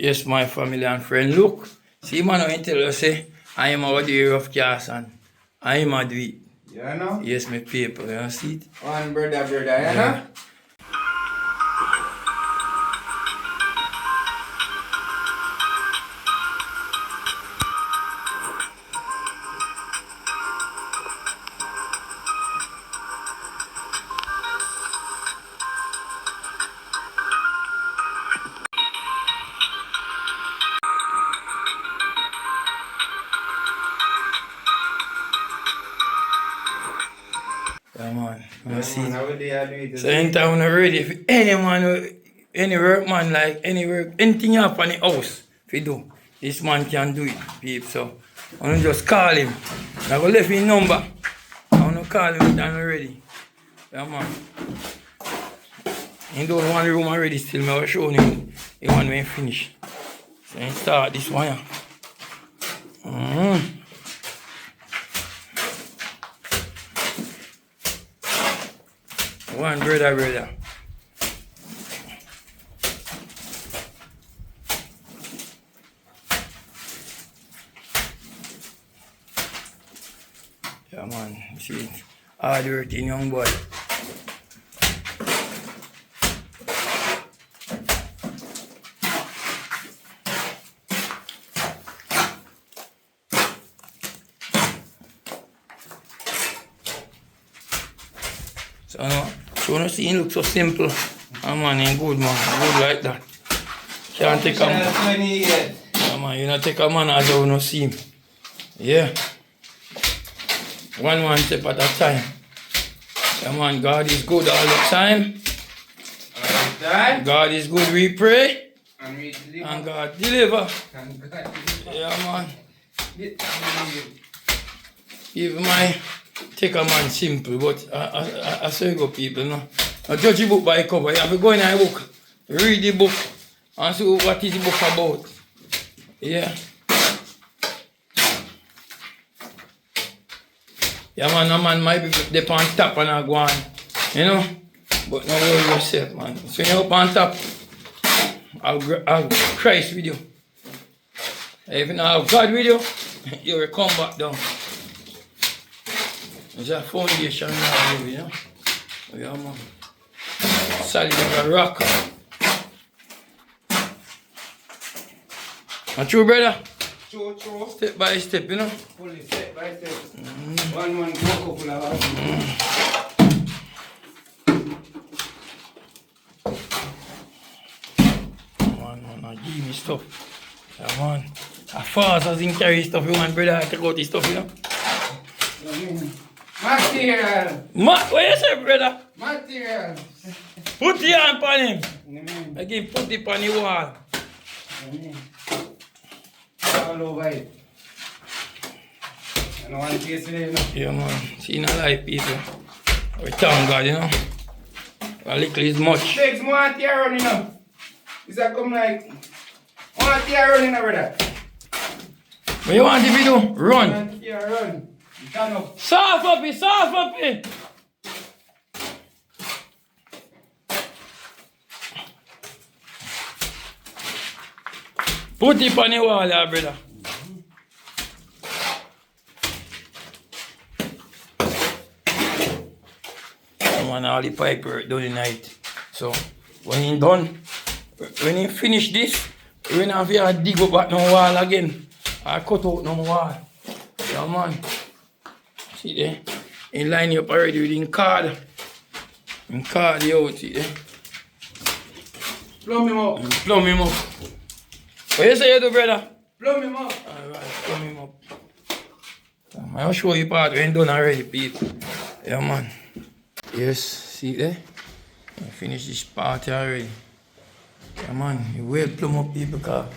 Yes, my family and friend. Look, see man, I tell you, say, I am out the rough cast and I am a do it. You know? Yes, my people, you see it? One brother, you know? Yeah, man. You see it? How would they do it? So in town already, if any man, any workman, like any work, anything you have on the house, if you do, this man can do it, people. So I don't just call him. I go left his number. I don't call him done already. Yeah, man. He done one room already still. I was showing him the one when he finish. So he start this one. Yeah. One brother. Yeah, man. You see it? Hard working young boy. So no, so you see, it look so simple. Oh man, ain't good man, good like that. Can't take a man. Yeah, man, you not take a man as you don't see him. Yeah. One step at a time. Yeah, man, God is good all the time. God is good, we pray. And we deliver. And God deliver. And God deliver. Yeah, man. Even my take a man simple, but I say go people, no. Now judge the book by cover. You have to go in a book, read the book, and see what is the book about. Yeah. Yeah, man, a man might be up on top and I go on, you know. But no worry yourself, man. So you're up on top, I'll Christ with you. If you don't have God with you, you will come back down. It's a foundation now, you know. Yeah, man. Solid like a rock. And true, brother? True. Step by step, you know. Fully step by step. One go couple of hours. Man, give me stuff. Yeah, man. As fast as he carry stuff, you want brother to take out his stuff, you know. Material. What you say, brother? Material. Put your hand on him. Again, put it on the wall. All over it. And one piece there, you know. Yeah, man. See, in a life, people. We thank God, you know. A little is much. Takes more tear running up. Is that come like more tear running up, brother? What you want the video? Run. One tear run. Stand up. Soft up it. Put it on the wall, brother. Man, all the pipe work done tonight. So when he done, when he finish this, we don't have to dig up back no wall again. I cut out no wall. Yeah, man. See there? He line you up already with his card. And card you out, see there? Plumb him up. And plumb him up. What you say you do, brother? Plumb him up. Alright, plumb him up. I'll show you part when done already, people. Yeah, man. Yes, see there? I finished this party already. Yeah, man. You will plumb up, people, because,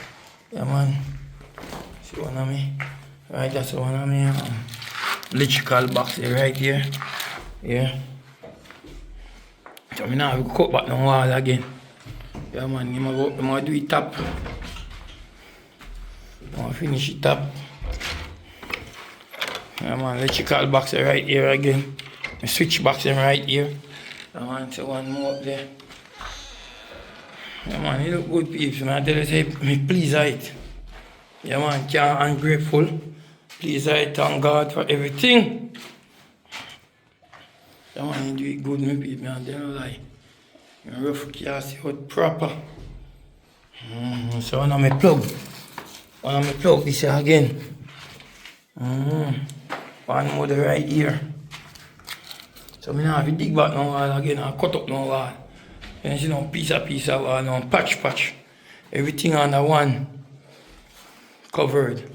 yeah, man. See one of me? Right, that's one of me. Electrical box right here. Yeah. So, I now have to cut back the wall again. Yeah, man. I'm going to do it top. I'm going to finish it top. Yeah, man. Electrical box right here again. The switch box right here. Yeah, man. So, one more up there. Yeah, man, you look good, peeps. Man, I tell you, say, me please it. Yeah, man, I'm grateful. Please I thank God for everything. Yeah, man, you do it good, me people, man. They don't lie. You rough cast out proper. So now me plug. Now me plug this here again. One more the right here. So me now have to dig back now wall again and cut up now wall. And see now piece of wall now, patch. Everything under one covered.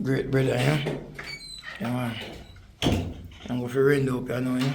Great brother, yeah? Yeah, man. I'm going to render up here now, you know?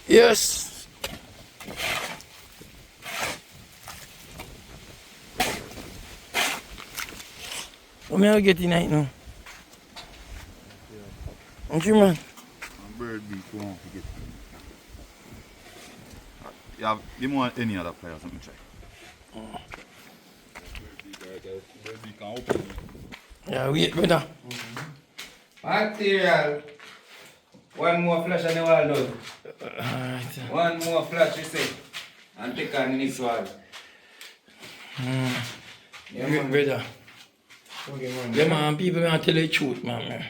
Yes. What me I get tonight now? What you man? Bird beat one to get him. You have any other players let me check. Bird beat can open it. Yeah, wait, brother. Material. One more flash on the wall, though. Alright. One more flash, you say. And take on the next one. Yeah, Great man. brother. Okay, man. Yeah, man, people man tell the truth, man.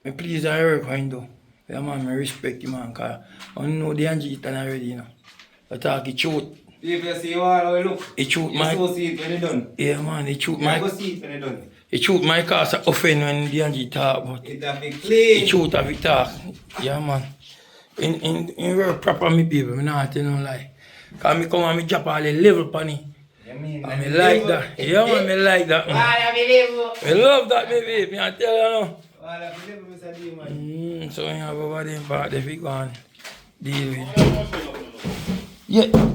Me please I work when do. Yeah, man, me respect you, man, cause I know the Angie already, you know. I talk the truth. People see you all how you look. The truth, You man. so see it when you done. Yeah, man, the truth, You go man. see it when you done. The truth, my cause offend when the Angie talk, but It have been the clean. truth of it talk. Yeah, man. In work proper, me people, me not tell no lie. Cause me come and me drop all the level pan it. You mean And me like that. Yeah, man, me like that, man. All of the level. Me love that, me baby. Me I tell you now. All of the level, Mr. D, man. So you have over them part if you go and deal with it. Yeah.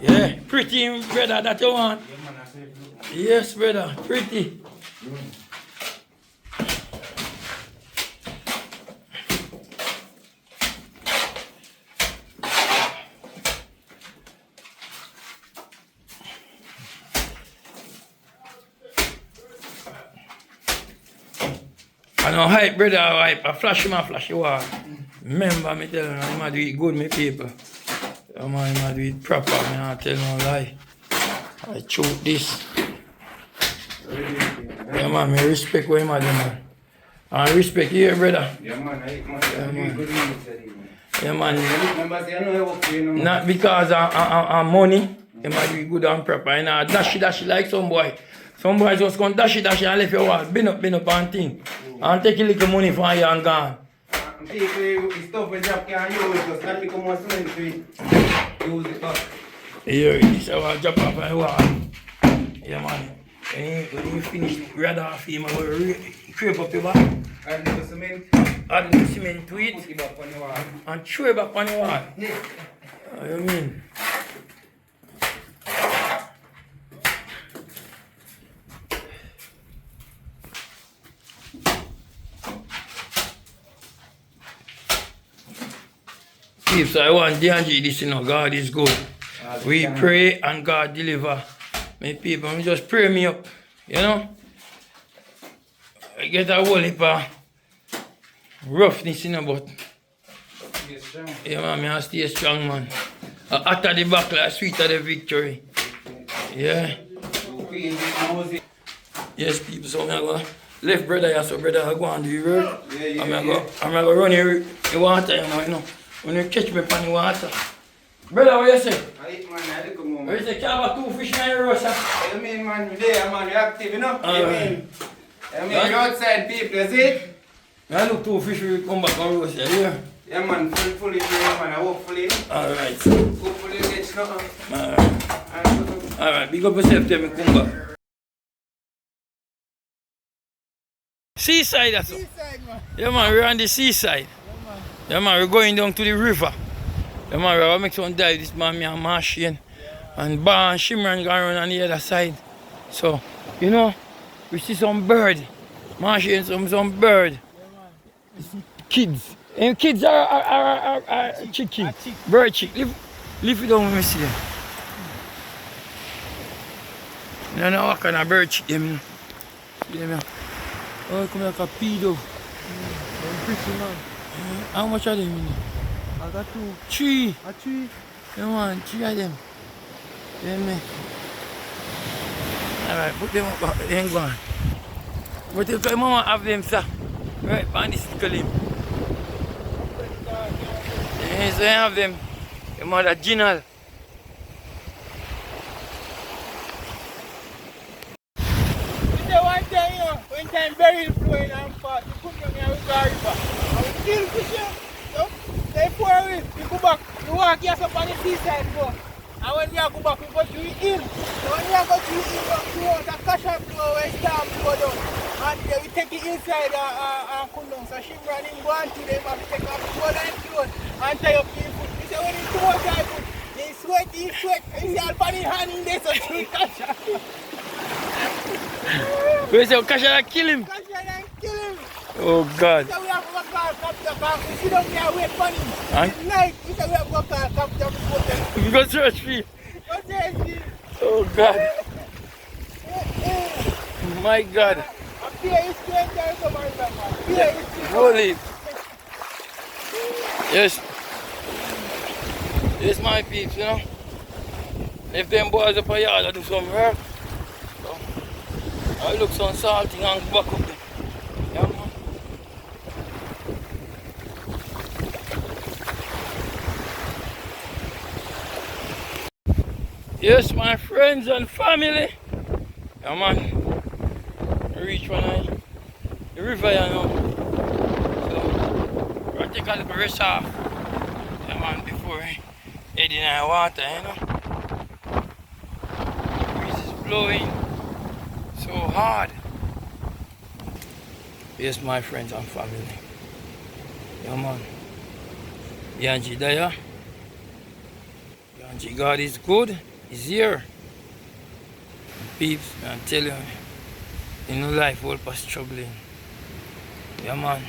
Yeah, pretty brother that you want. Yeah, man, I say it. Yes, brother, pretty. I know hype, brother, hype. I flash you wall. Remember me tell you, I'm gonna do it good, me people. I'm gonna do it proper, me not tell no lie. I choke this. Yeah, man, me respect what you do, man. I respect you, brother. Yeah, man, man. man. Good evening, Mr. D, man. Yeah, man. Remember, say, I know I work for you, no, man. Not because I'm money, they might do it good and proper. And dashy like some boy. Some boys just come dashy and left your wall. Been up and thing. And take a little money from you and gone. People, the stuff when job can't use, just not become more cement to it. Use it up. Here, this is our job off my wall. Yeah, man. When you finish, rather off him, I will creep up your back. Add the cement, Add the cement to put it it back on the wall. and throw it back on the wall. What you mean? So I want DNG this, you know, God is good. We pray and God deliver. My people, just pray me up, you know. I get a whole heap of roughness, you know, but Yes, strong. yeah, man, I stay strong, man. After the battle, I sweet of the victory. Yeah. feed the music. Yes, people, so I'm gonna left brother here, so brother I go and do the work. Yeah. I'm gonna run the water, you know. When you catch me on the water. Brother, what you say? I eat, man, I look at moment. What you say? Can't have 2 fish in your roast, huh? You mean, man, you there, man, you active, you know? Alright. You mean outside people, you see? I look 2 fish will come back and roast, yeah? Yeah, man, fully here, man, hopefully. Alright. Hopefully you get something. Alright, big up yourself, tell me come back. Seaside, that's all. Seaside, man. Yeah, man, we're on the seaside. Yeah, man, we're going down to the river. Yeah, man, we're going to make some dive. This man, me and Martian. And Bar and Shimran going around on the other side. So, you know, we see some bird. Martian, some bird. Kids. And kids are chicken. Bird chick. Leave it down when we see them. You don't know what kind of bird chick them. See them here. Oh, come like a pedo. Pretty, man. How much are them? I got 2. 3. A 3. Yeah, man, 3 of them. Yeah, man. Alright, put them up, they ain't gone. But if my mama have them, sir, right, on this limb. Yeah, so you have them. Your mother, Ginal. One time, you know, when time very flowing and fast, you put them here with the river. And we kill fish, you know, they pour away, we go back, we walk here up on the seaside, go. And when we go back, we go to the hill. So when we go to the hill, we go out the cash and blow, where storm blow down. And then we take it inside and come down. So she running, go on to them and we take off the whole line clothes and tie up your foot. We say when it's too much, I put, they sweat, you see all funny hand in there, so she cash out. We say, Kasha kill him. Cash out and kill him. Oh, God. So we have to go call captain back. We sit down there wait for him. Huh? It's night. We say we have to go call captain before them. We go search for you. Go search him. Oh, God. My God. Up here is 20 years old, man. Here is 20. Holy. Yes. Yes, my peeps, you know. If them boys up a yard, I do some work. So, I look some salty and back up there. Yeah, man. Yes, my friends and family. Yeah, man. I reach the river, you know. So, I take a little rest off. Yeah, man, before heading in the water, you know. The breeze is blowing so hard. Yes, my friends and family. Yeah, man. Yanji there. Yanji, God is good. He's here. Peeps, I tell you, in life, all are struggling. Yeah, man.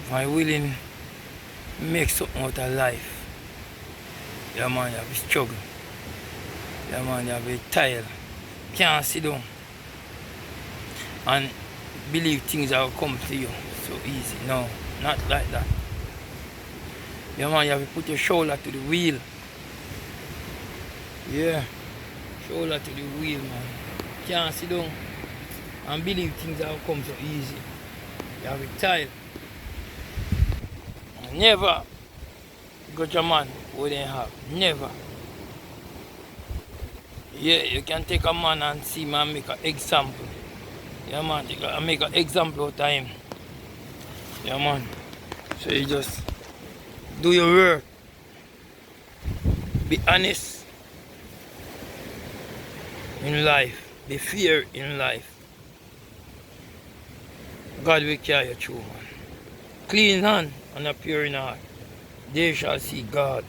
If I'm willing to make something out of life, yeah, man, you have to struggle. Yeah, man, you have to tired. Can't sit down and believe things will come to you so easy. No, not like that. Yeah, man, you have to put your shoulder to the wheel. Yeah, shoulder to the wheel, man. Can't sit down and believe things will come so easy. You have to tired. Never got your man who they have. Never. Yeah, you can take a man and see man make an example. Yeah, man, make an example out of him. Yeah, man. So you just do your work. Be honest in life. Be fair in life. God will carry you through, man. Clean hand and a pure in heart. They shall see God.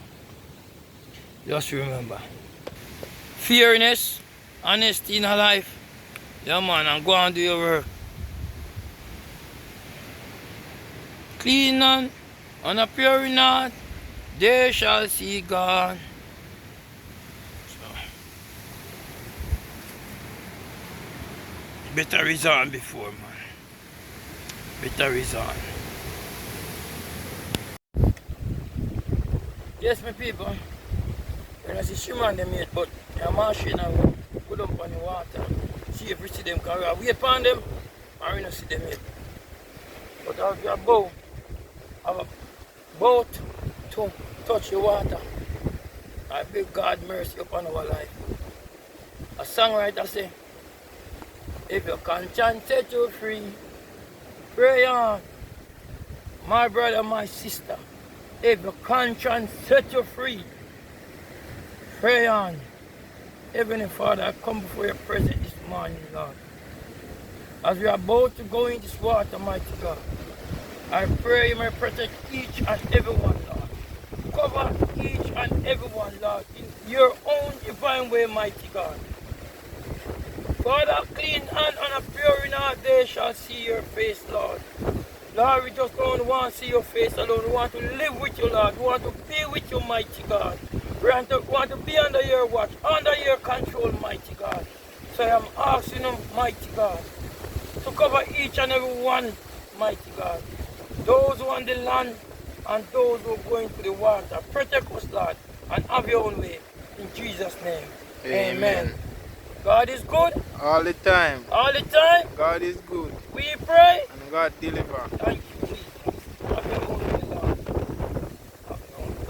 Just remember. Fairness, honesty in our life. Yeah, man, and go and do your work. Clean hand and a pure in heart. They shall see God. So, better resign before, man. Better resign. Yes, my people. When I see Shimon them yet, but I'm machine and go down on the water. See if we see them, because we wait upon them, and we don't see them yet. But as we are about, have a boat to touch the water, I beg God mercy upon our life. A songwriter say, if your conscience set you free, pray on. My brother, my sister, if your conscience set you free, pray on. Heavenly Father, I come before your presence this morning, Lord. As we are about to go in this water, mighty God, I pray you may protect each and every one, Lord. Cover each and every one, Lord, in your own divine way, mighty God. Father, clean hand and a pure in heart, they shall see your face, Lord. Lord, we just don't want to see your face alone. We want to live with you, Lord. We want to be with you, mighty God. We want to be under your watch, under your control, mighty God. So I am asking you, mighty God, to cover each and every one, mighty God. Those who are on the land and those who are going to the water. Protect us, Lord, and have your own way. In Jesus' name. Amen. God is good. All the time. All the time. God is good. We pray. And God deliver. Thank you, Jesus. Have your own way, Lord. Have your own way.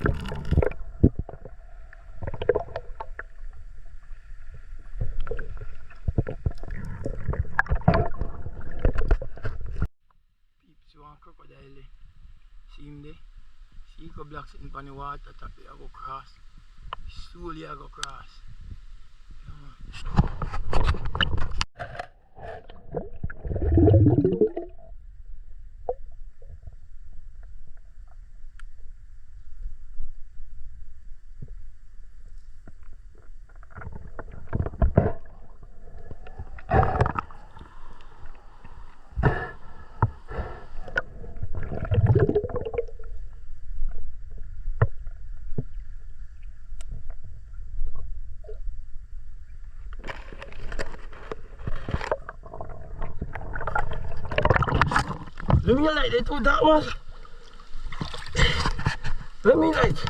Peeps, you want crocodile there? See him there? See he go block sitting on the water top there, I go cross. Slowly I go cross. Yeah, man. Let me light it with that one. Let me light.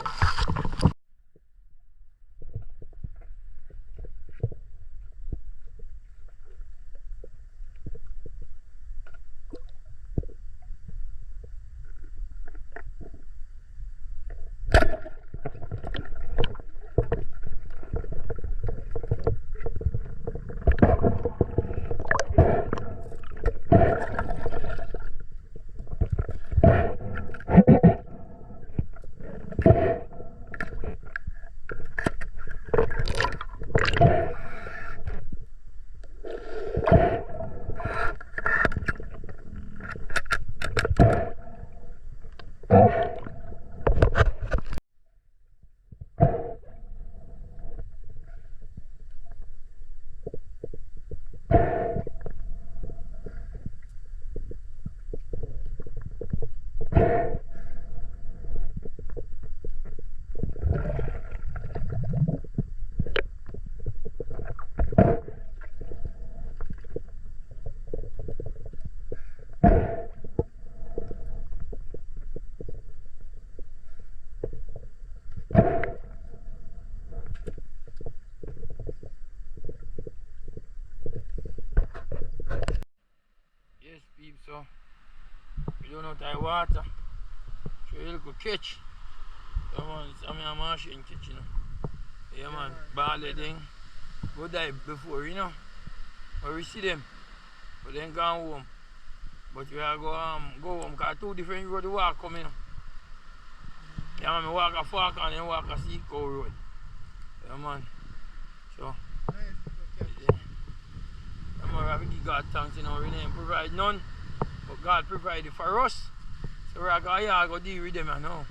Yes, peeps, so we don't know the water. So you look catch. Yeah, man, it's a machine catch, you know. Yeah, man, barley thing. Go dive before, you know. But we see them. But then go home. But we are go home because two different roads to walk come, you know. Yeah, man, I walk a fork and then walk a Seacow road. Yeah, man. So, yeah. I'm going to give God thanks, you know. We didn't provide none, but God provided for us. So we're going to go deal with them, you know.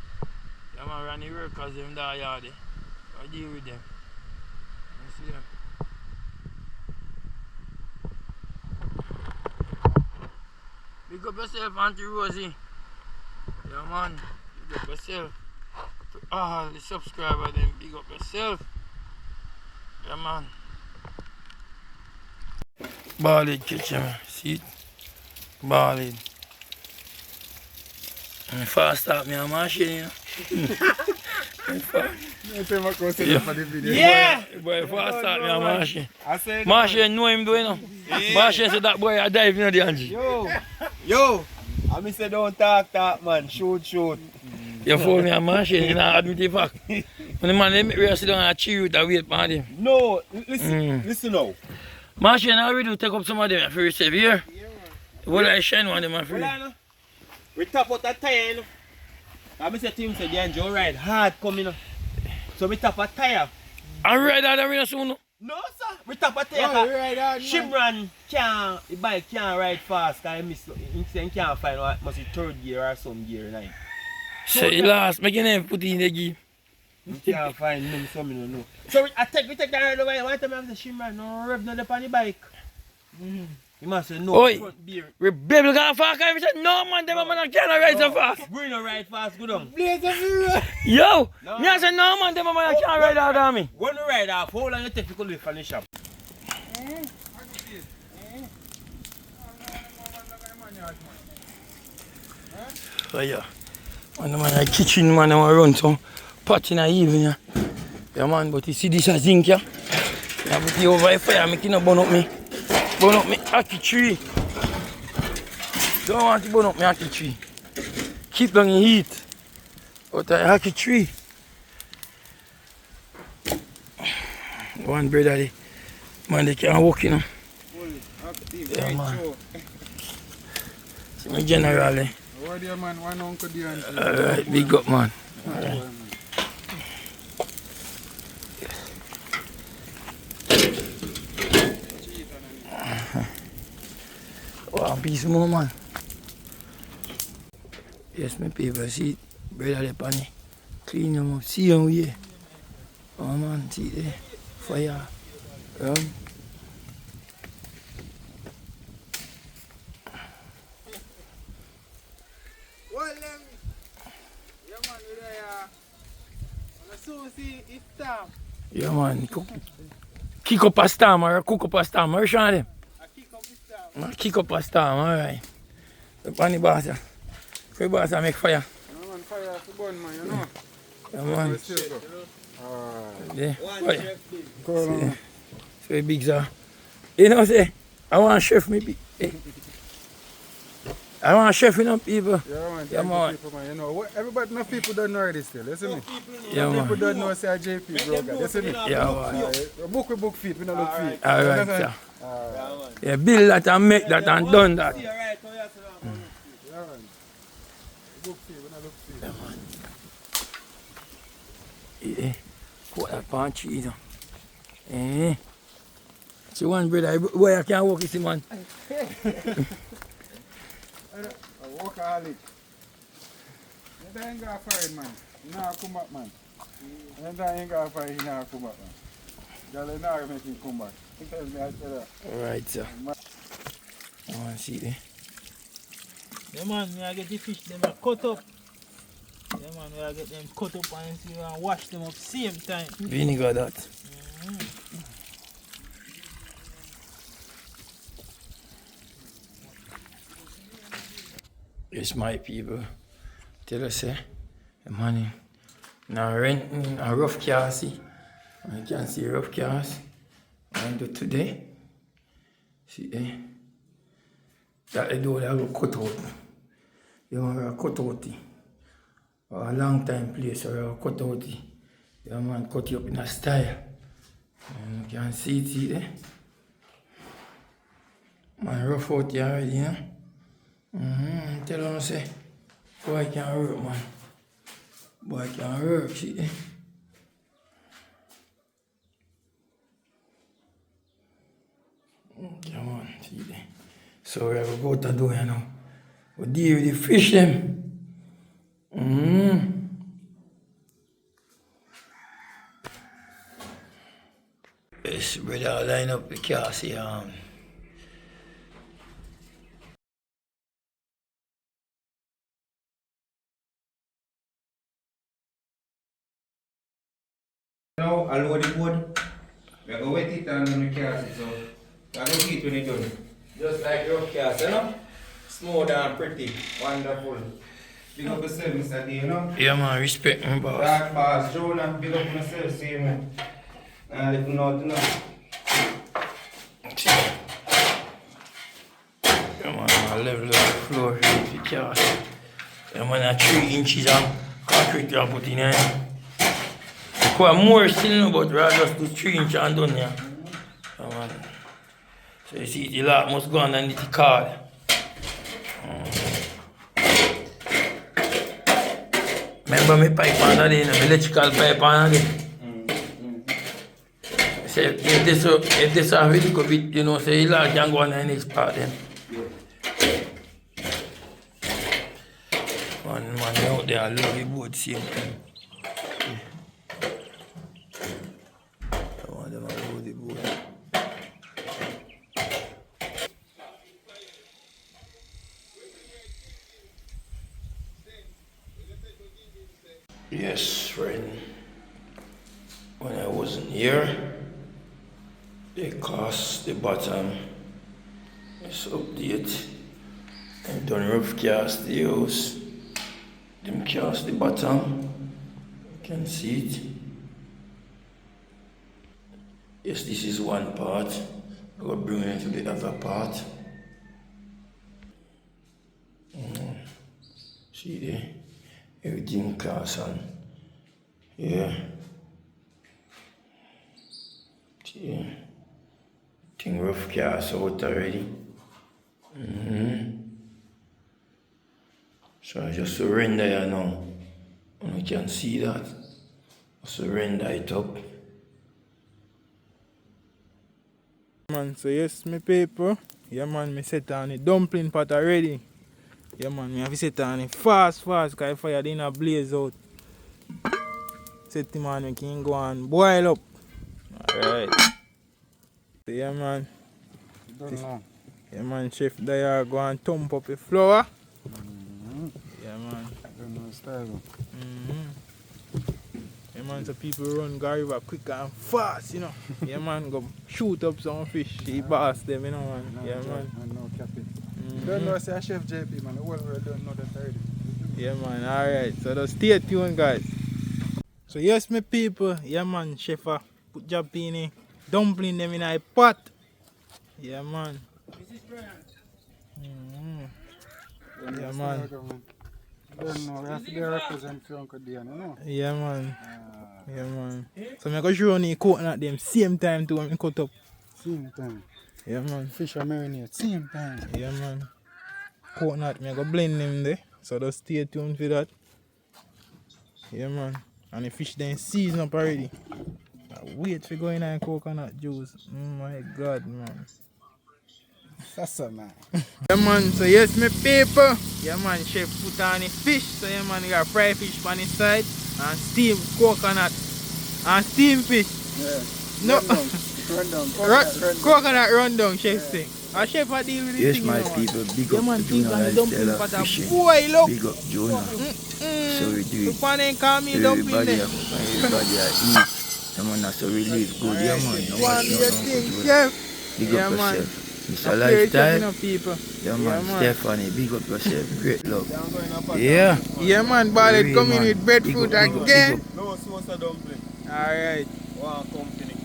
Yeah, man, we're on the workers in that yard. Go deal with them. You see them. Big up yourself, Auntie Rosie. Yeah, man. Big up yourself. To all the subscribers, then big up yourself. Yeah, man. Ballad kitchen, man. See it? Ballad. And fast start me a machine, you know. Yeah! Boy, fast start me a machine. I said, Machine know him doing, you know. Machine said that boy I dive in the Angie. yo, I say don't talk, man. Shoot. You phone me a machine, you know, admit the fact. When the man let me sit down and cheer with and wait for him. No, listen now. Machine, how we do take up some of them for yourself here? What I shine one of them for you? We tap out a tire, you know. I say to him, say, the engine ride hard coming. So we tap a tire. I ride out there soon. No, sir. We tap a tire. Shimran the bike can't ride fast because he can't find what must be third gear or some gear. Like. Say last, make your name put in the gear. We can't find him, so we don't know. So we take that right away. One time I say, Shimran, no rev none on the bike. You must say no. Oi, front gear. we baby got fast. I said, no man, them man can't ride so fast. We don't ride fast, go down. Yo, No. me I said, no man, them man can't ride out on me. When you ride off, how long you take to go live from the shop? So yeah, man, the kitchen man, I run some pot in the evening. Yeah man, but you see this a zinc, yeah? Yeah, but you over fire, make it not burn up me. Burn up me ackee tree. Don't want to burn up me ackee tree. Keep down the heat. But the ackee tree. one brother, man, they can't walk, you know. Yeah, man. See me generally. What do you man? One uncle there. Alright, big up, man. Alright. One piece more, man. Yes, my people, see, brother, the pan, clean them up, see them here. Oh, man, see there, fire, rum. Well, yeah, man, we're there. And soon see it's time. Yeah, man, kick up a storm or cook up a storm, where Sean them? I kick up this time. Kick up a storm, alright. The pan the boss, the boss make fire. No man, fire for burn man, you know. Yeah, man. Yeah, fire. Go on. So big, sir. You know, say, I want a chef, maybe. I want a chef, you know, people. Yeah man, Yeah, man. people, man. You know, everybody, no people don't know already still, listen me. Yeah, People man. don't know say a JP broker, listen me. Yeah, man. Book we book feet, we don't look feet. Alright, sir. Yeah, build that and make that and done that. Yeah man. Book feet, we don't look feet. Yeah, put that pan cheese on. Eh. So one brother, boy, I can't walk, you see, man. A workaholic. You ain't got fired, man. You know come back, man. You ain't got fired, you know come back, man. Y'all not make him come back. He tells me I tell her. Alright, sir. I want to see there. Yeah, man, I get the fish, them are cut up. Yeah, man, I get them cut up and see and wash them up same time. Vinegar that. Yes, my people. Tell us, the money. Now renting a rough car, see. You can see rough cars. I do today. See, that the door that will cut out. You want to cut out it. Or a long time place or a cut out it. Yeah, man, cut you up in a style. And you can see it, see there. Man, rough out here already, you know. Tell them, say, boy can work, man. Boy can work, see there. Come on, see there. So we have to go to do, you know. We deal with the fish, them. Yes, brother, line up the car, see, Now, I'll load the board. We are going to wet it and then we cast it. So, I will keep when it's done. Just like rough cast, you know? Smooth and pretty. Wonderful. Big up yourself, Mr. D, you know? yeah, man, respect me, boss. Dark boss, Jonah, big up yourself, same way. And let you know, you know. Yeah, man, I level up the floor with the car. Yeah, man, 3 inches of concrete I put in here. Quite more still, no, but rather just do 3 inches and done, yeah. Yeah, man. So you see, the lot must go underneath the car. Remember my pipe under there, my electrical pipe under there. So if this are really good bit, you know, so you can go on the next part then. One man out there, I love the boat same time. I want them to load the boat. Yes, friend. When I wasn't here, they cast the bottom. Let's update. I've done rough cast the house. Them cast the bottom. You can see it. Yes, this is one part. I will bring it to the other part. See there? Everything cast on. Yeah. Yeah. Thing rough cast out already. So I just surrender here now. And you can see that. Surrender it up. Man, so yes, my people. Yeah, man, me set on the dumpling pot already. Yeah, man, me have to set on it fast, because the fire didn't blaze out. Set him on, we can go and boil up. Alright. So, yeah, man. Don't know. Yeah, man, Chef Daya go and thump up the flour. Yeah, man. Don't know style. Yeah, man, so people run Gariba quick and fast, you know. Yeah, man, go shoot up some fish. He boss them, you know, man. Yeah, man. No capping. Don't know, say Chef JP, man. The whole world don't know that already. Yeah, man, alright. So just stay tuned, guys. So, yes, my people. Yeah, man, Chef put Japini dumpling them in a pot. Yeah, man. Yeah, man. Don't know, we have to represent for Uncle Dian, you know? Yeah, man. Yeah, man. So I'm going to show you coconut them same time too when I cut up. Same time. Yeah, man. Fish are marinate, same time. Yeah, man. Coconut, I'm going to blend them there. So just stay tuned for that. Yeah, man. And the fish then season up already. Wait for going on coconut juice. Oh my God, man. That's a man. Yeah, man. So yes, my people. Yeah, man. Chef put on the fish. So yeah, man. You got fried fish on the side and steam coconut and steam fish. Yeah. No. Rundown. Coconut rundown, chef thing. A chef a deal with this Yes, thing, my you know, people, big yeah, up man, Jonah things on the dumpling lifestyle pot of a fishing. boil up. Big up Jonah. So we do it. Pan and call me dumpling Everybody there. eat. Someone has to relieve good. Yeah, man. No One much, your no thing, good. chef. Big Yeah, up man. yourself. Mr. Up here, Lifestyle. chef, people. Yeah, man. Stephanie, big up yourself. Great love. Yeah. Yeah. Yeah, man. Ballet Really, coming man. with bread Big food up, big up, again. big up. No sauce or dumpling. Alright. One company.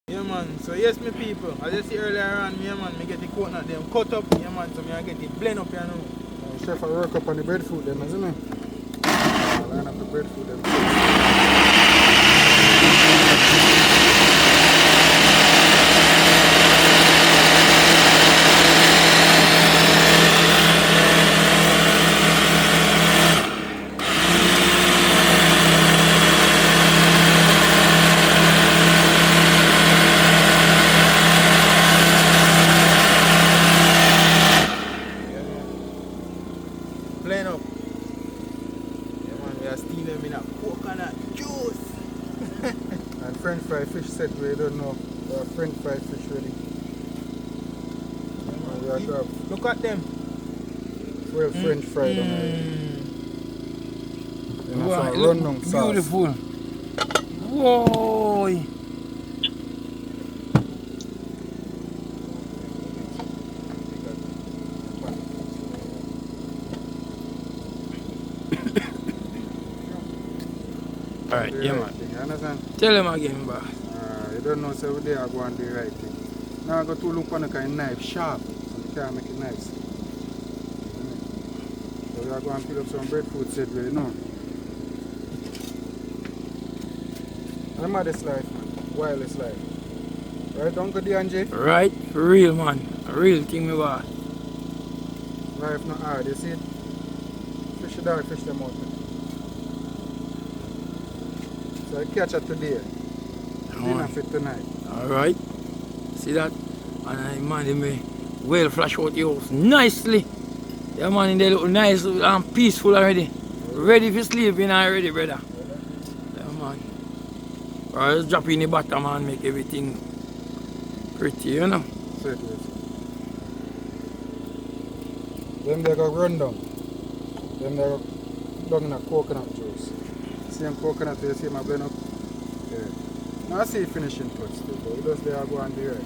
Yeah, man. So yes, my people. As you see earlier on, me, man, me get the coconut them cut up. Yeah, man. So me I get it blend up here now. Chef, I work up on the breadfruit them, isn't it? Line up the breadfruit them. Blend up. Yeah, man. We are steaming them in a coconut juice. And French fry fish set we don't know. French fry fish ready. And we are grab Look at them. 12 French fry them already. Wow, Some it look rundown sauce. beautiful. Whoa. Alright, yeah, man. You understand? Tell them again, bro. You don't know, so they are going to do the right thing. Now I got to look on the kind of knife sharp, so you can make it nice. So we are going to put up some breadfruit set with it now. Remember this life, man. Wireless life. Right, Uncle DNJ? Right? For real, man. A real thing, me boss. Life not hard, you see it? Fish the dog, fish them out. Man. So I catch it today. Dinner for tonight. Alright. See that? And I man, me well flash out your house nicely. Yeah, man, they look nice and peaceful already. Ready for sleeping already, brother. Yeah, man. Or just drop in the bottom and make everything pretty, you know. So it is. Then they go run down. Then they go down in a coconut juice. Same coconut you see my blend up? Yeah. Now I see finishing touch still, but just they are going there.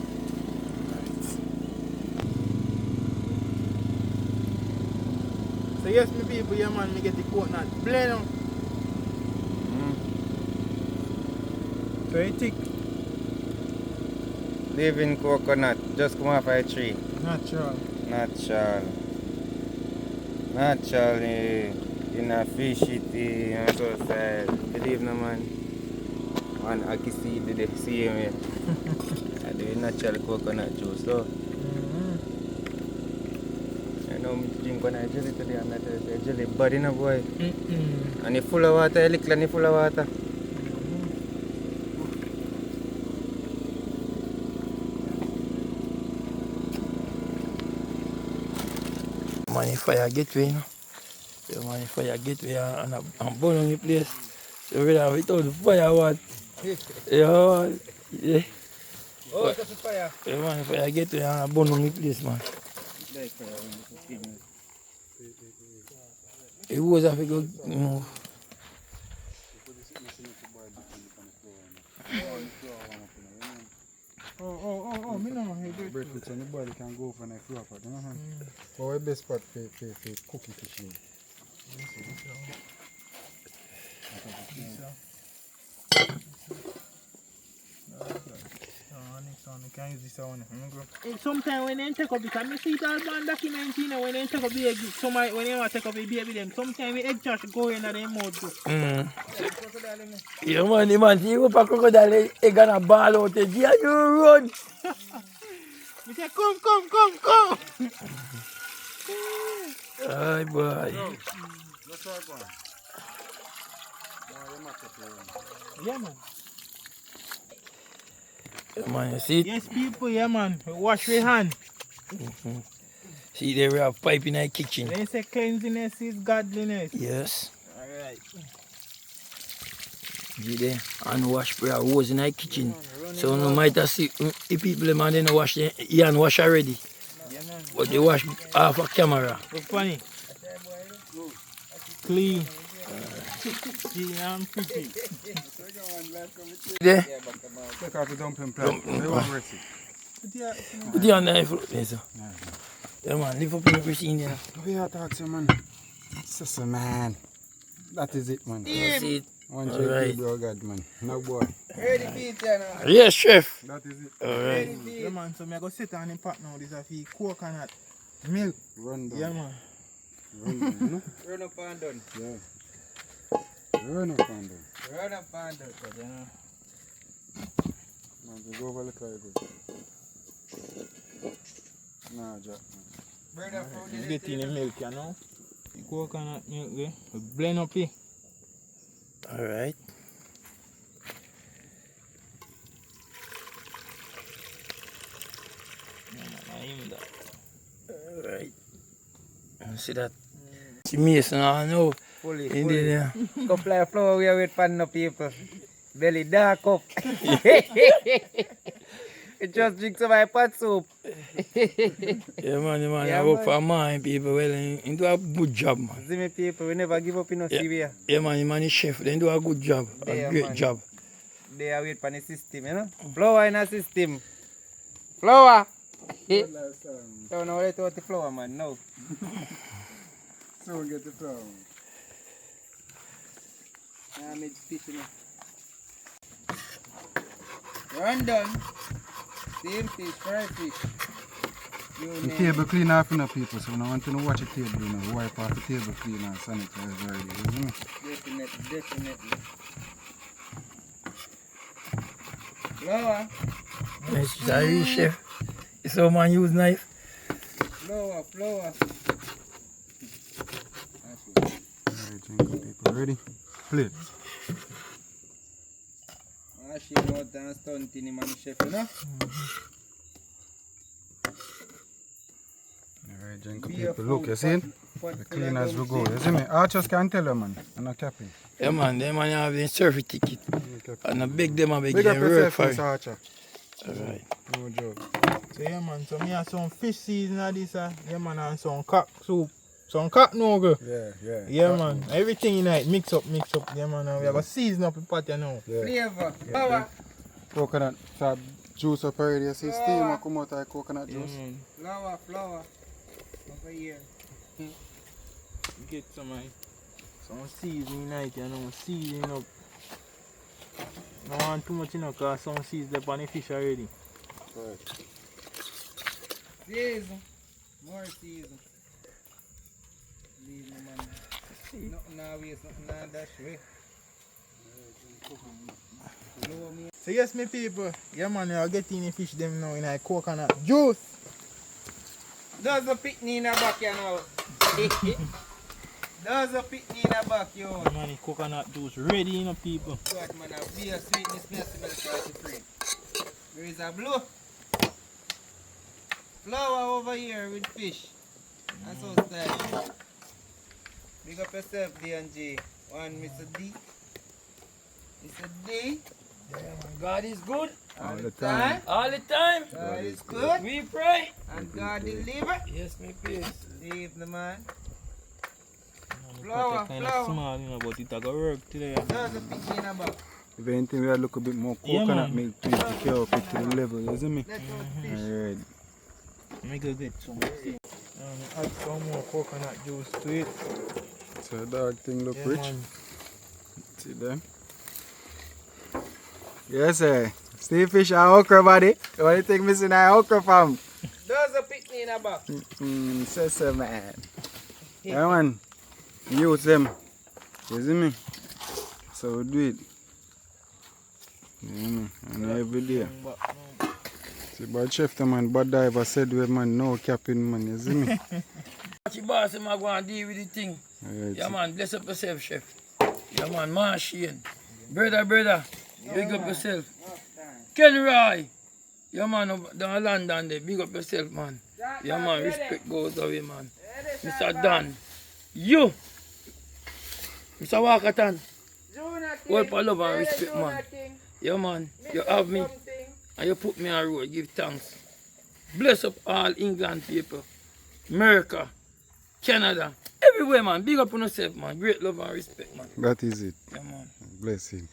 So yes, me people, yeah man, me get the coconut blend up. Very thick. Living coconut, just come off a tree. Natural. Natural. Naturally, in a fish it and so sad. Believe no man. One aki seed did they see him here. I do natural coconut juice so. I know me drink when I jelly today and that is jelly body no boy. And it's full of water, little and it's full of water. Man, if I get way, you know. So, man, if I get way and burn on the place, so we have without the fire, what? Yeah, yeah. Oh, that's a fire. Yeah, man, if I get way and burn on the place, man. It was a go, you know. Oh, me know how to bread fix and the body can go for the flour pot, you know. But our best spot for cooking fish in. Sometimes when they take up, because I see it all on document, you know, when they take up the egg, somebody, when they want to take up a baby them, sometimes the egg trash go in their mouth. Yeah, man, the man, see you up a crocodile, he gonna ball out the gear, you run. We say, come. Ay, boy. That's right, man. Yeah, man. Yeah, man, you see it? Yes, people, yeah, man. We wash your hand. See, there we have pipe in the kitchen. They say cleanliness is godliness. Yes. Alright. See there? And wash prayer hose in the kitchen. So no might have see the people, man, they don't wash their hand wash already. Yeah, man. But they wash half a camera. Look funny. Clean. Clean and pretty. There? Take out the dumpling plant. They want recipe. Put it on the floor. There, so. Yeah, man, lift up in the machine there. We are talking, man. Sister, man. That is it, man. You see it? One Alright. JP, bro, God, man. No boy. Ready beat now. Yes, chef. That is it. Alright. Yeah, man. So, I go sit on the pot now. This is a few coconut milk. Run down. Yeah, man. Run down, you know? Run up and done. Yeah. Run up and down. Run up and done. Man, we go over the car good. Nah, Jack, man. Burn up from You get in the milk, you know. The coconut milk there. We blend up it. Alright. Alright. See that? See me, so I know. fully. In there. Couple of flour we are with pan no people. Belly dark up. It just drink some my pot soup. Yeah, man, Yeah, I work man. for mine, people. Well, he do a good job, man. See me people, we never give up in no Yeah. Syria. Yeah, man, is chef. They do a good job. Yeah, A great man. job. They are wait for the system, you know. Flour in a system. Flour. So now let's out the flour, man. No. So we get the flour. I made fish, you know. Run done. Same fish, fried fish. You The name table clean off enough people, so when I want to watch the table, you know, wipe off the table clean and sanitize already, isn't it? Definitely. Flour. Nice, it's a real chef. You saw man use knife. Flour. Alright, drinking people, ready? Plate. She know that stunting him and the chef, you know? Alright, drinking Be people, a look, you see it? The clean as we go, you see me? Archers can tell you, man, I'm not capping. Yeah, man, them man have the survey ticket. And I beg them, I beg Big up them work yourself, for Mr. it. Archer. Alright. No joke. So yeah man, so me have some fish season of this yeah man, and some cock soup. Some cock noodle. Yeah. Yeah man. Everything in it, mix up. Yeah man, and we have a season up the pot you know. Yeah. Flavor. Flour. Coconut, so juice up already, you see steam will come out of coconut juice. Flour. Over here. Get some seasoning night, you know, seasoning up. No want too much, you know, because some seeds up on the fish already. Right. Season. More season. Leave me, man. Nothing now waste, nothing now dash way. So yes, me people, yeah man, you are getting the fish them now in a coconut juice. There's a picnic in the back, you know. There's a picnic in the back, yo. Man, the coconut juice ready, you know, people. What man, a beer sweetness, me smell across the free. There is a blue flower over here with fish. That's so stylish. Big up yourself, D and J. One Mr. D. Mr. D. Yeah, man. God is good All the time. all the time. God is good. We pray. And God deliver. Yes, me please. Leave the man. Man, the Flower, pot kind of flower. small, you know, but it a go work today. There's a picnic in the back. If anything, we have look a bit more Yeah, coconut man. milk to it to carry up it to the level, you see me? Let's go fish. Alright. Let me go get some. Add some more coconut juice to it. So dog thing look Yeah, rich. man. See them? Yes, sir. Steve fish and okra, buddy. The only thing missing is okra from. There's a picnic in the back. Says so, man. Yeah, man. Use them. You see me? So we do it. Yeah, man. And every day. But, no. See, but chef, the man, bad diver said, we man, no capping, man. You see me? Watch your boss, I'm going to deal with the thing. Alright. Yeah, man, bless up yourself, chef. Yeah, man, Martian. Brother, big up yourself. Ken Roy. Yeah, man, down London there, big up yourself, man. Yeah, man, respect goes away, man. Mr. Dan. You. Mr. Wakatan. Well, for love and respect, man. Yeah, man, you have me. And you put me on road, give thanks. Bless up all England people. America. Canada. Everywhere, man. Big up on yourself, man. Great love and respect, man. That is it. Yeah, man. Blessing.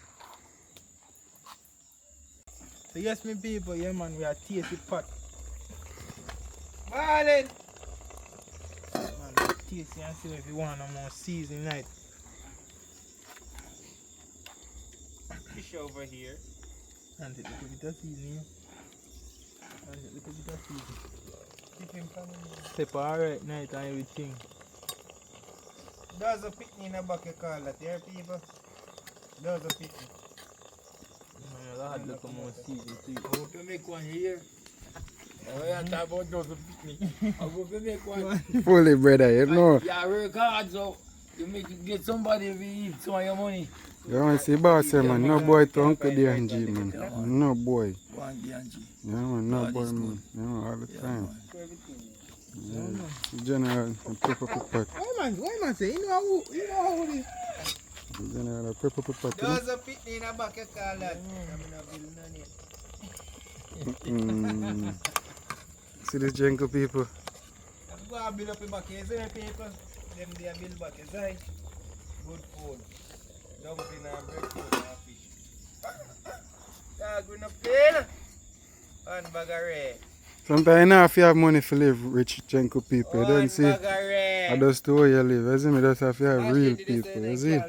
So yes, me people, yeah man, we are tasty pot. Marlin. Man, we are tasty and see if you want a more seasoning night. Fish over here. And a little bit of seasoning. And a little bit of seasoning. Keep him coming. Pepper alright night and everything. There's a picnic in the back, you call that, yeah, people? There's a picnic. Man, I'll add a little more seasoning to it. I hope you make one here. I talk about those picnic. I hope you make one. Fully, brother, you know. Yeah, work hard, so you make get somebody to eat some of your money. You want to see boss, yeah, man. No boy to Uncle D&G, man. No boy. Go on, D&G. Yeah, man. No God boy, is man. good. Yeah, man, all the Yeah, time. man. Yeah. General, pepper pot. Why man say, you know how it is? General, pepper pot. There's a picnic in the back, you call that. I'm in a building on it. See this jungle people? I'm going to build up the back, you see me, people? Them they build back, you see? Good food. Dumpling and breadfruit and fish. Dog, we no fail. One bag of red. Sometimes you know if you have money to live rich jungle people. You One don't see bag of red. I just the way you live. You see me? That's if you have real people. You see?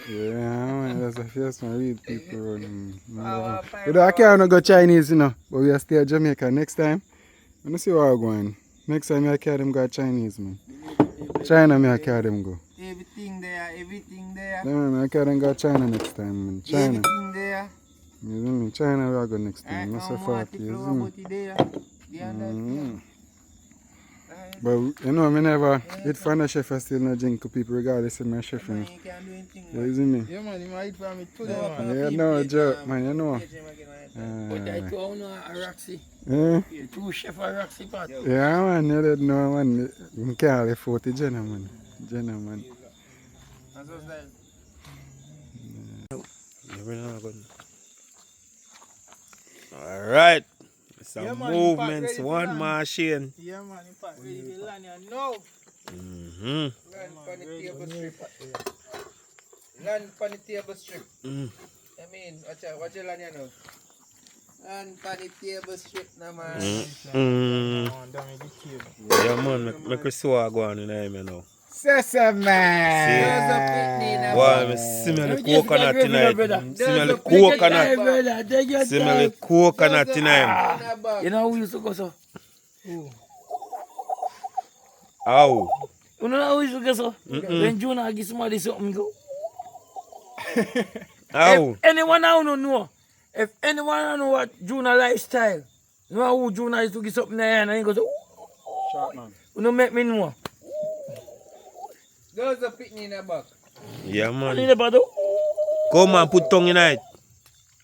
Yeah, man. That's if you have some real people running. But I can't go Chinese, you know. But we are still Jamaica next time. Let me see where I'm going. Next time I carry them go Chinese, man. China, I carry them go. Everything there, everything there. Yeah, man, I carry them go China next time, man. China. Everything there. You see me? China we are go next time. Right Not now, so more far, the you flower see me? booty there. The other Mm. Right. But you know, I never eat from the chef. I still not drink to people regardless of my chef. Man, You you can't do anything. you see me? Yeah man, you might eat for me today No, man. Yeah, no joke, man. You know. But I told you a Roxy. Yeah, You two chef a Roxy pot. yeah, man. You don't know, man. You can't afford the Jenna, man. Jenna, man. That's what's that. Alright. Some Yeah, man, movements, ready for one land. machine. Yeah man, in fact, ready to land here now. Mm-hmm. Land on the table strip. Land on the table strip. Mm. I mean, watch your land here now. Land on the table strip now, man. Mm. Damage the table. Yeah, man, make a swag go on in there, you know. Sesame. Boy, me smell the coconut tonight. Smell the coconut. Smell the coconut tonight. You know who used to go so? Ow. You know who used to go so? When Jonah give somebody something go. Ow. If anyone now don't know, if anyone don't know what Jonah lifestyle, know who Jonah used to give something there and he goes, Short man. you know make me know. There's a picnic in the back. Yeah, And man. in the bottle, Come on, put tongue in it.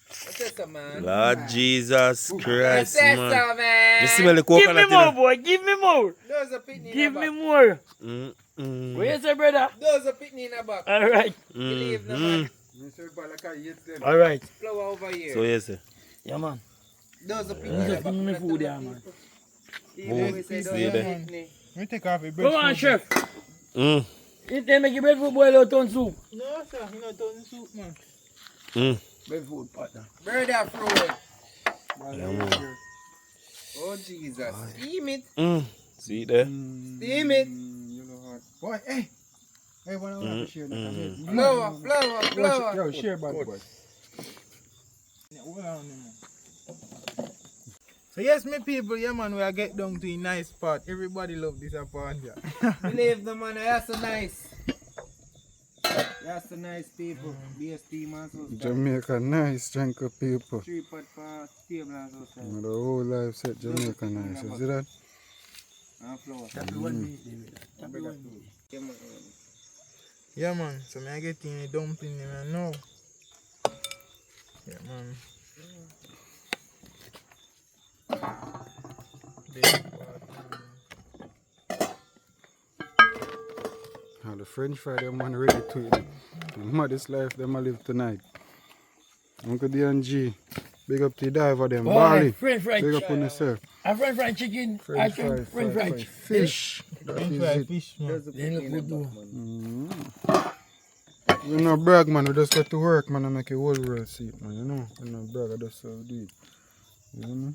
What's that, man? Lord Jesus Christ, What's man. that, man? Me smell the give me coconut more tonight. boy, give me more. There's a picnic Give in the me back. more. Mm-mm. Where you say brother? There's a picnic in the back. Alright, Believe the man. alright. Flower over here. So yes, sir. Yeah man. There's a picnic You in the just back. give me food there man. Move. We say See there's a there. picnic. Let me take off the bread. Come on chef. Mm. You take make your bread for boil out on soup. No, sir. You know, don't soup, man. Mm. Bread food partner. Bird of fruit. Yeah, man. Oh, Jesus. Steam it. Mm. See there? Steam it. Boy, hey. Hey, one of them share that. Flower, flower, flower. Yo, share bad boy. So yes, my people, yeah man, we are get down to a nice part. Everybody love this part here. Believe the man, that's so nice. That's so nice people. BST man, so Jamaica, nice drink of people. 3 pot for table and so stuff. The whole life set Jamaica nice. You see that? And flower. Yeah man, so I get in a dumpling man now. Yeah man. And the French fry them man ready to eat. The maddest life them a live tonight. Uncle D and G, big up to the diver them. Barley, French fried big chicken. up on yourself. A French fried chicken. French I fry, French fried fish. That is it. Fish man. Then look good too. We no brag man, we just got to work man and make a whole world see it man, you know. We no brag, I just do it. You know me?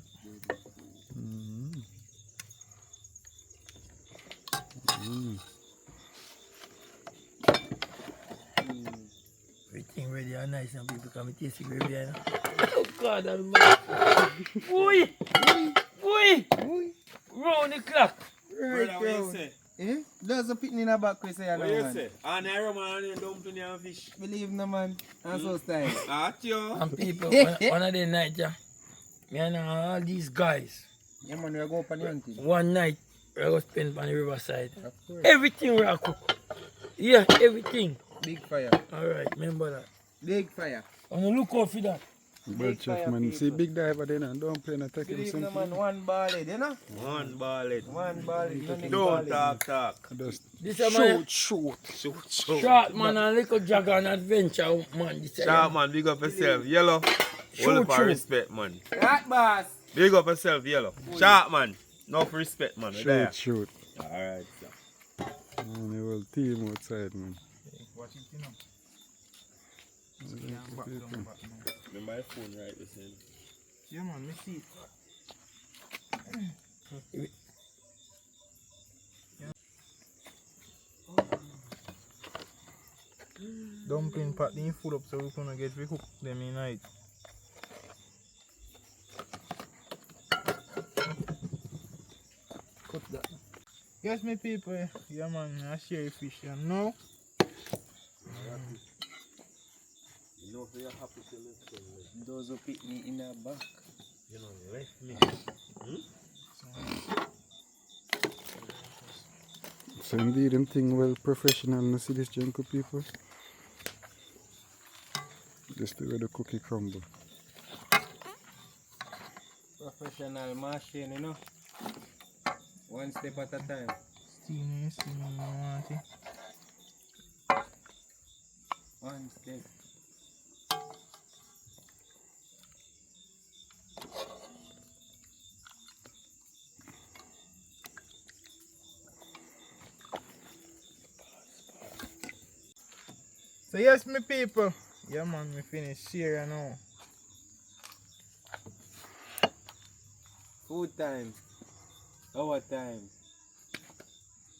Everything ready and nice and people come and taste the gravy. You know? Oh God, almighty. Boy! Boy! Round the clock. Right round. Eh? There's a picnic in the back, we say, What you say? And I man and dumpling and fish. Believe no man. And so style. At you. And people, one of the night, yeah, me and all these guys, Yeah man, we go up on the hunting. one night, we go spend on the riverside. Everything we are cook. Yeah, everything. Big fire. Alright, remember that. Big fire. I'm gonna look out for that. But chef man, see big diver there and don't play and take him Believe no something. man, one ball head, you know? One ballad. One ball head, no Don't talk. Just This is man, shoot. short man and little jagger and adventure man. This Sharp man, big up yourself. Yellow. Hold up for respect, man. Hot boss. Big up yourself, yellow. Sharp man. No for respect, man. There. Shoot. Alright, sir. And the whole team outside man. Watch it, you know. Remember my phone right this end. Yeah man, me see it. Dumpling pot the food up so we gonna get we cook them in night. Cut that. Yes my people, yeah man, I share a fish here now. Those who pick me in the back. You know, you left me. So indeed them thing well professional, you see this junk of people. Just the way the cookie crumble. Professional machine, you know. One step at a time. Steamy, you want it. One step. So yes my people, yeah man, we finished here now. Food time. Our time.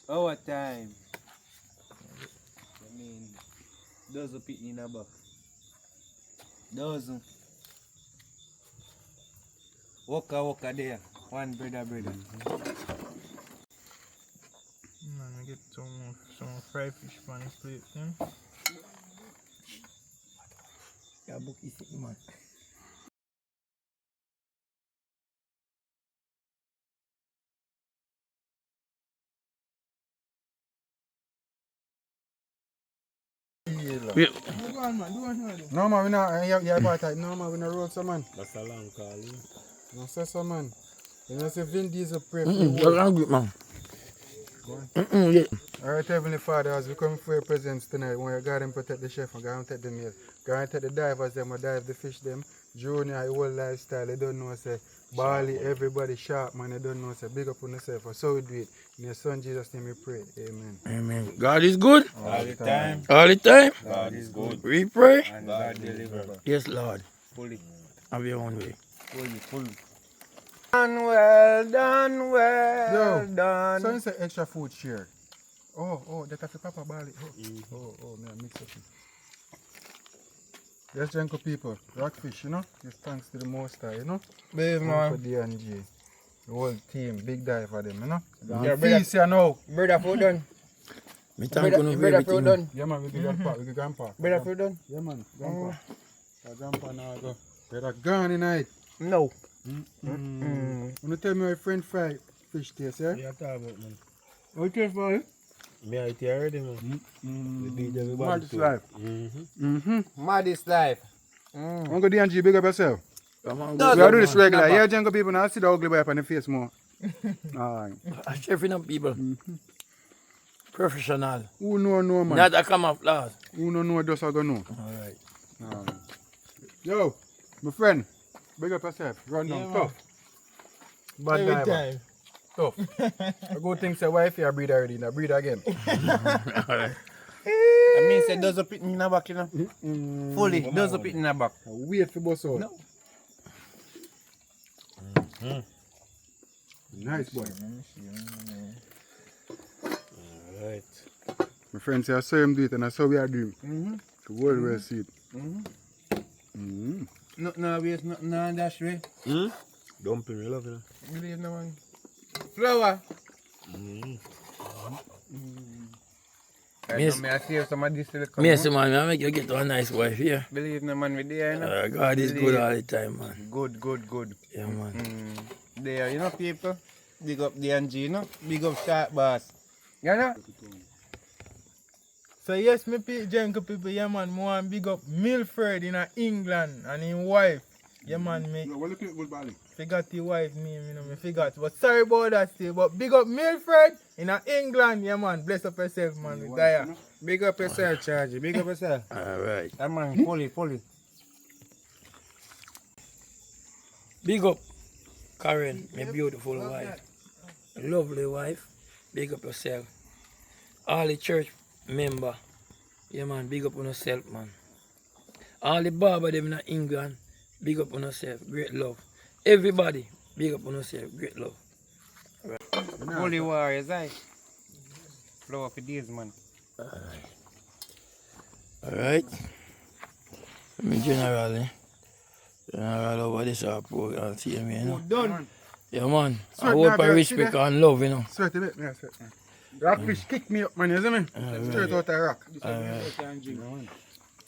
Our time. mean, dozen pitney in a buck. Dozen. Waka there. One brother. Man, I get some fried fish on the plate, then. Yeah, book is it, man. Yeah. Go on, man. Do one more. No man, we not, yeah, but no man, we not roll some man. That's a long call. No say some man. You know, say Vin Diesel pray for You're the world. hungry, man. All right, Heavenly Father, as we come for your presence tonight, when you God and protect the chef and God and take the meal. God and take the divers, them and dive the fish them. Junior, your whole lifestyle, they don't know, say, Bali, everybody sharp, man, they don't know, say, big up on yourself. So we do it. In your son Jesus' name we pray. Amen. Amen. God is good. All the time. All the time. God is good. We pray. And God deliver. Yes, Lord. Fully. Have your own way. Fully. Done well done. So you say extra food share. Oh, that have Papa Bali. Oh, man, mix up. Yes, Janko people, rockfish, you know, give thanks to the Most High, you know. Babe, For man. D&G, the whole team, big dive for them, you know. Yeah, And feast you know. Brother food done. Me thank you for Brother food everything. done. Yeah, man, we give grandpa. Brother food done. Yeah, man, grandpa. So grandpa now go. Brother gone tonight. No. You tell me how your friend fried fish taste, yeah? Yeah, talk about man. What taste for it? Me I tell already man. They beat everybody. Maddest too. life. Maddest life. Uncle D&G, big up yourself. Come on, We go. are do this regular. Yeah, Janko people, now see the ugly boy up on the face more. Alright. Chefing up people. Professional. Who know, man? Not a camouflage. Who know, just I go know. Alright. Yo, my friend, big up yourself. Run down, Yeah, tough. Bad Every diver. time. Tough. A good thing say wife here breed already, now breed again. Alright. I mean, say dozen pitney in a buck, you know. Fully. Dozen pitney in a buck. Wait for boss out. No. Nice boy. Alright. My friend say I saw him do it and I saw we are doing. The world will see it. No, waste nothing on that way. Dumpling, you love it. Believe no one. Flour. Yes. I see some of this little Me say, man, I make you get a nice wife here. Believe no man with there, you know. God is good all the time, man. Good. Yeah, man. There, you know, people. Big up D&G, you know. Big up Shark Boss. You know? So yes, me Janko people, yeah man, me want big up Milford in England and his wife. Yeah man, me What looking at good Bali? forgot the wife name, you know, me forgot. But sorry about that still. But big up Milford in England, yeah man. Bless up yourself, man. We die. Big up yourself, Charlie. Big up yourself. Alright. That man, fully. Big up Karen, my beautiful wife. Lovely wife. Big up yourself. All the church member. Yeah man, big up on yourself, man. All the barber them in England, big up on yourself. Great love. Everybody, big up on yourself. Great love. Fully warriors, aye. Flow for days, man. Alright. I mean general over this program, see me, you know. Done. Yeah man. I Sweat hope now, I girl, respect see and love, you know. Sweat a bit, yeah, sweat. Rockfish kick me up, man, you see me? Straight out of rock.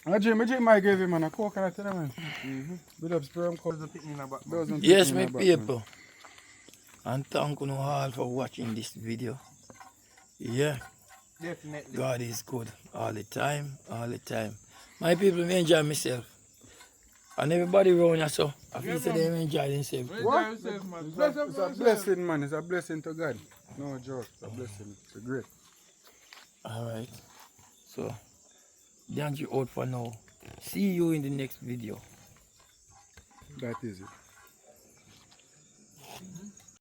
I drink my gravy, man. I coconut to them, man. Bit of sperm coat. Yes, my people. And thank you all for watching this video. Yeah, Definitely. God is good all the time. My people, me enjoy myself. And everybody around here, so I feel say they enjoy themselves. What? It's a blessing, man. It's a blessing to God. No joke. It's a blessing. It's great. Alright. So, thank you all for now. See you in the next video. That is it.